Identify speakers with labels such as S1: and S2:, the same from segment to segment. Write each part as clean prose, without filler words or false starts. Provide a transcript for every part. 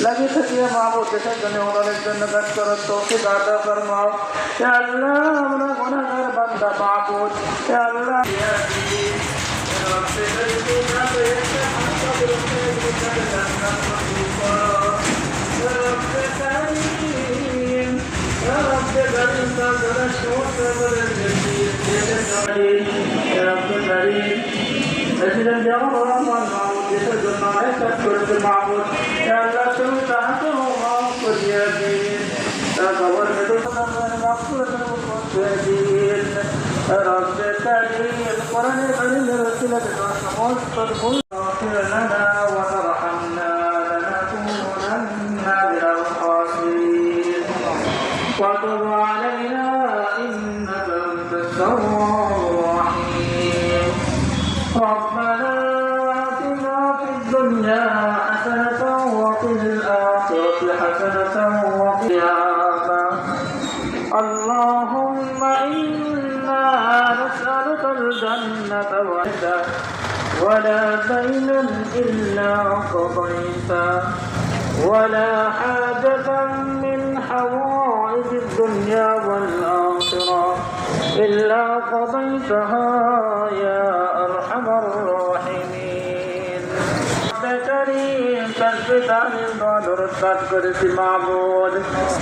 S1: लगी थकी माहबूब देखे जने उन्होंने जन्न काज करो तौफीक अता फरमाओ या अल्लाह हमरा गुनाहगार बंदा माहबूब या अल्लाह या रब से गलती ना तो ऐसे हमको बिरते गुजार जन्नत नसीब करो रब से करीम रब से करीम का जरा शोर से बदल देती है या रब से करीम Presiden Jawa Rahman Mahmud Desa Jurnal Esat Kursi Mahmud Ya Allah Tuhan Tahatu Mahmud Kursiadin Ya Gawar Medu Sanamman Mahmud Kursiadin Ya Rabbi Karim Quran Karim Rasulullah Mahmud Kursiadin Akhir lana wa tarhamna lanakunanna minal khasirin Wa tub alayna innaka antas tawwabur rahim ربنا آتنا في الدنيا حسنة وفي الآخرة حسنة وقنا عذاب اللهم إنا نسألك الجنة ولا دينا إلا قضيته ولا حاجة من حوائج الدنيا والآخرة إلا قضيتها يا أرحم الراحمين كريم تثبت عن البادر كرسي معبود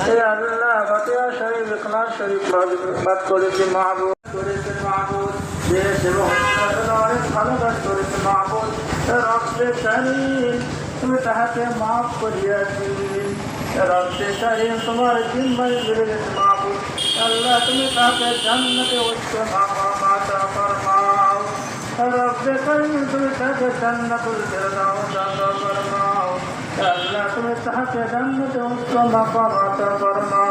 S1: يا الله فتيا شريف إخلاص شريف بات كرسي معبود كرسي معبود جيش محمد العارف خلقت كرسي معبود رب كريم তুমি তাহাকে মাফ করিয়াছিলেন রব্বে কারীম তোমার জিম্মায় বেড়ে গেছে মাহবুব আল্লাহ তুমি তাকে জান্নাতে উচ্চ মাকাম আতা ফরমাও রব্বে কারীম তুমি তাকে জান্নাতুল ফিরদাউস আতা ফরমাও আল্লাহ তুমি তাকে জান্নাতে উচ্চ মাকাম আতা ফরমাও